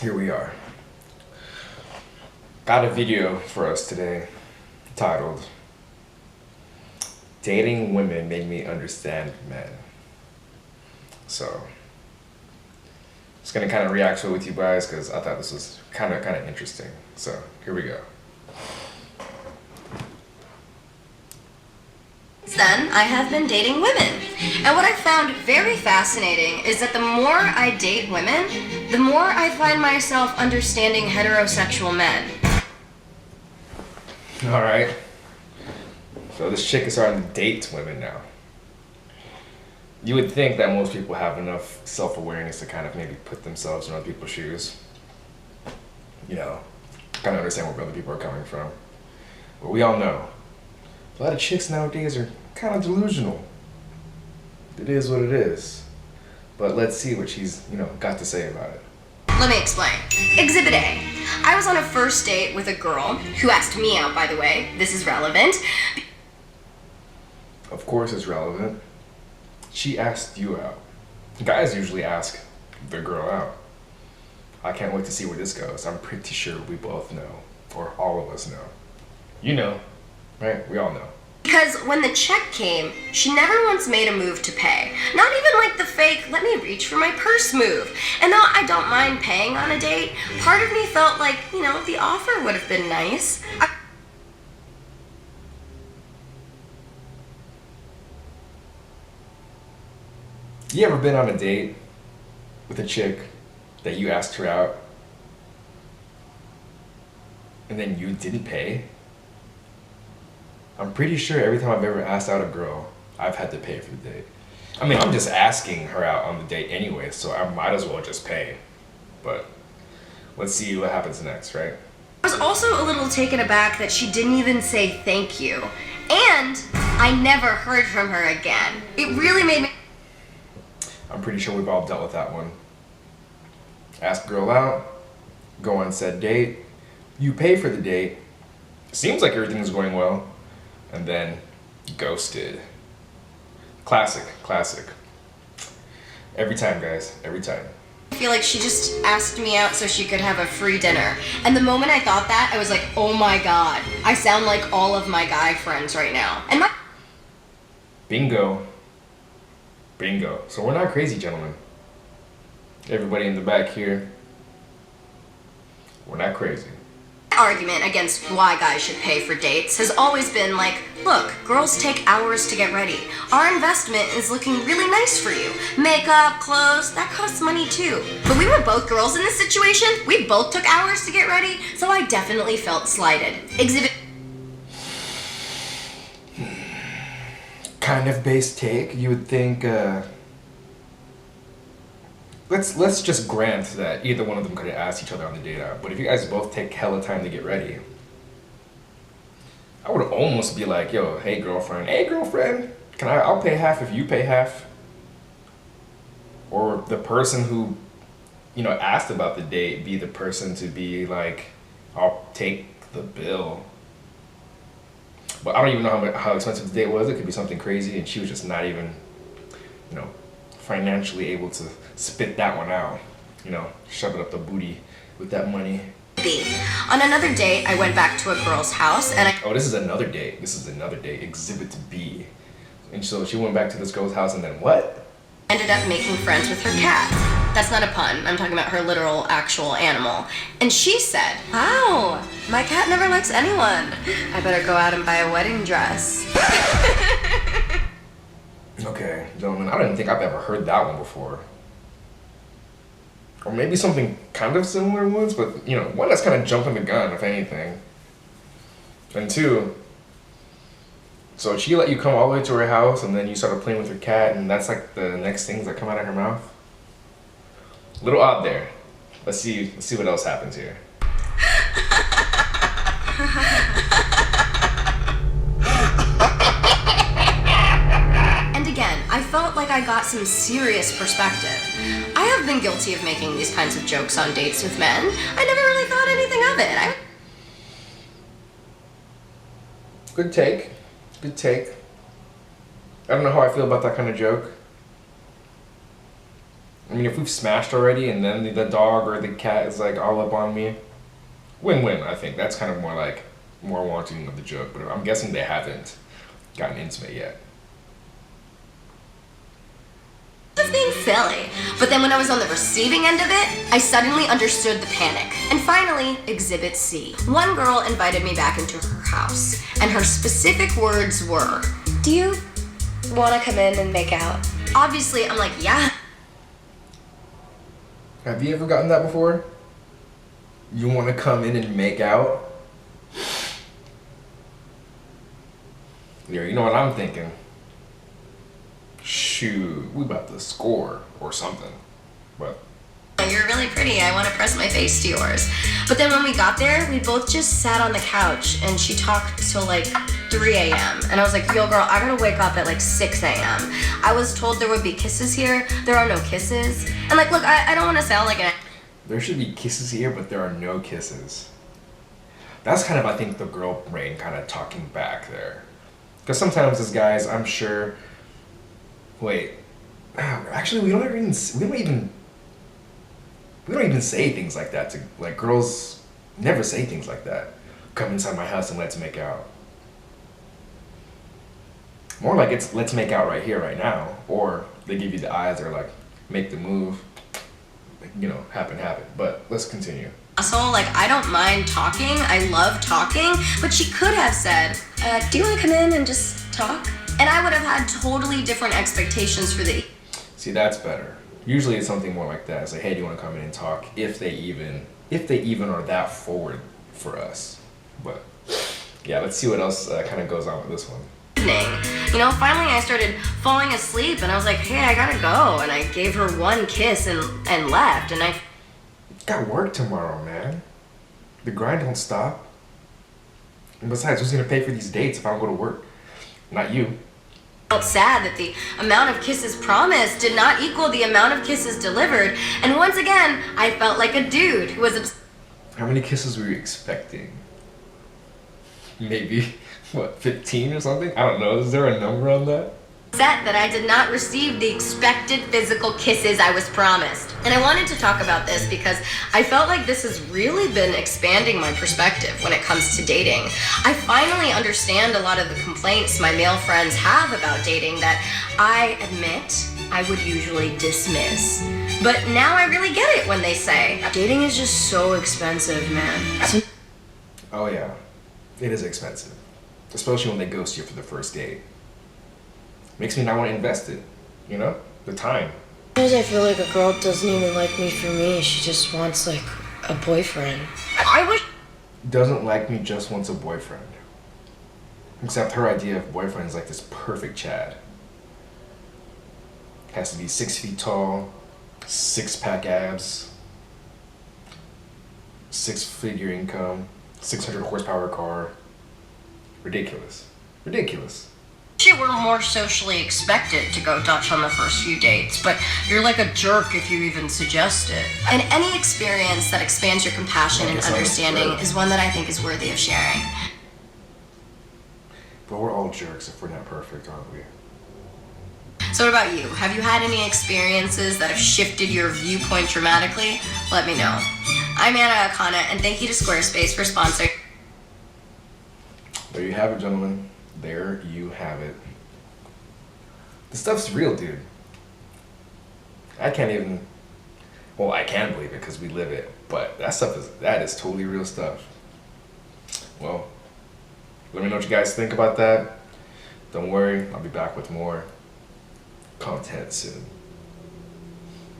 here we are. Got a video for us today titled Dating Women Made Me Understand Men. So just gonna kind of react to it with you guys because I thought this was kind of interesting. So here we go. Since then, I have been dating women. And what I found very fascinating is that the more I date women, the more I find myself understanding heterosexual men. Alright. So this chick is starting to date women now. You would think that most people have enough self-awareness to kind of maybe put themselves in other people's shoes. You know, kind of understand where other people are coming from. But we all know, a lot of chicks nowadays are kind of delusional. It is what it is. But let's see what she's, got to say about it. Let me explain. Exhibit A. I was on a first date with a girl who asked me out, by the way. This is relevant. Of course it's relevant. She asked you out. Guys usually ask the girl out. I can't wait to see where this goes. I'm pretty sure we both know, or all of us know. You know, right? We all know. Because when the check came, she never once made a move to pay. Not even like the fake, let me reach for my purse move. And though I don't mind paying on a date, part of me felt like, the offer would have been nice. You ever been on a date with a chick that you asked her out and then you didn't pay? I'm pretty sure every time I've ever asked out a girl, I've had to pay for the date. I mean, I'm just asking her out on the date anyway, so I might as well just pay. But let's see what happens next, right? I was also a little taken aback that she didn't even say thank you. And I never heard from her again. It really made me... I'm pretty sure we've all dealt with that one. Ask a girl out, go on said date, you pay for the date, seems like everything's going well, and then ghosted. Classic. Every time, guys, every time. I feel like she just asked me out so she could have a free dinner. And the moment I thought that, I was like, oh my god, I sound like all of my guy friends right now. And Bingo. So we're not crazy, gentlemen. Everybody in the back here, we're not crazy. Argument against why guys should pay for dates has always been like, look, girls take hours to get ready. Our investment is looking really nice for you. Makeup, clothes, that costs money too. But we were both girls in this situation. We both took hours to get ready, so I definitely felt slighted. Exhibit... Kind of base take. You would think, let's just grant that either one of them could have asked each other on the date out. But if you guys both take hella time to get ready, I would almost be like, yo, hey girlfriend, I'll pay half if you pay half. Or the person who, asked about the date be the person to be like, I'll take the bill. But I don't even know how expensive the date was. It could be something crazy and she was just not even, financially able to spit that one out. Shove it up the booty with that money. On another date, I went back to a girl's house and Oh, this is another date. Exhibit B. And so she went back to this girl's house and then what? Ended up making friends with her cat. That's not a pun. I'm talking about her literal, actual animal. And she said, wow, my cat never likes anyone. I better go out and buy a wedding dress. Okay, gentlemen, I don't think I've ever heard that one before. Or maybe something kind of similar once, but, one, that's kind of jumping the gun, if anything. And two, so she let you come all the way to her house and then you started playing with her cat and that's like the next things that come out of her mouth? A little odd there. Let's see what else happens here. And again, I felt like I got some serious perspective. I have been guilty of making these kinds of jokes on dates with men. I never really thought anything of it. Good take. I don't know how I feel about that kind of joke. I mean, if we've smashed already and then the dog or the cat is like all up on me, win-win, I think. That's kind of more like, more wanting of the joke, but I'm guessing they haven't gotten intimate yet. Of being silly. But then when I was on the receiving end of it, I suddenly understood the panic. And finally, Exhibit C. One girl invited me back into her house, and her specific words were, "Do you want to come in and make out?" Obviously, I'm like, yeah. Have you ever gotten that before? You want to come in and make out? Yeah, you know what I'm thinking? Shoot, we about to score or something. But You're really pretty. I want to press my face to yours. But then when we got there, we both just sat on the couch and she talked till like 3 a.m. And I was like, yo girl, I gotta wake up at like 6 a.m. I was told there would be kisses here. There are no kisses. And like, look, I don't want to sound like an... there should be kisses here, but there are no kisses. That's kind of, I think, the girl brain kind of talking back there. Because sometimes as guys, I'm sure... Wait. Actually, we don't even say things like that to, like, girls never say things like that. Come inside my house and let's make out. More like it's let's make out right here, right now. Or they give you the eyes, or like, make the move. You know, happen. But let's continue. asshole. Like, I don't mind talking. I love talking. But she could have said, do you want to come in and just talk? And I would have had totally different expectations for the... See, that's better. Usually it's something more like that. It's like, hey, do you want to come in and talk? If they even are that forward for us. But yeah, let's see what else kind of goes on with this one. You know, finally I started falling asleep and I was like, hey, I gotta go. And I gave her one kiss and left. And I got work tomorrow, man. The grind don't stop. And besides, who's gonna pay for these dates if I don't go to work? Not you. felt sad that the amount of kisses promised did not equal the amount of kisses delivered. And once again, I felt like a dude who was How many kisses were you expecting? Maybe, what, 15 or something? I don't know. Is there a number on that? upset that I did not receive the expected physical kisses I was promised. And I wanted to talk about this because I felt like this has really been expanding my perspective when it comes to dating. I finally understand a lot of the complaints my male friends have about dating that I admit I would usually dismiss. But now I really get it when they say, dating is just so expensive, man. Oh yeah, it is expensive. Especially when they ghost you for the first date. Makes me not want to invest it, you know? The time. Sometimes I feel like a girl doesn't even like me for me. She just wants, like, a boyfriend. I wish Doesn't like me, just wants a boyfriend. Except her idea of boyfriend is like this perfect Chad. Has to be 6 feet tall, 6-pack abs, 6-figure income, 600 horsepower car. Ridiculous. Ridiculous. you were more socially expected to go Dutch on the first few dates, but you're like a jerk if you even suggest it. And any experience that expands your compassion and understanding is one that I think is worthy of sharing. But we're all jerks if we're not perfect, aren't we? So what about you? Have you had any experiences that have shifted your viewpoint dramatically? Let me know. I'm Anna Akana, and thank you to Squarespace for sponsoring. There you have it, gentlemen. There you have it. This stuff's real, dude. I can't even... Well, I can believe it because we live it, but that is totally real stuff. Well, let me know what you guys think about that. Don't worry, I'll be back with more content soon.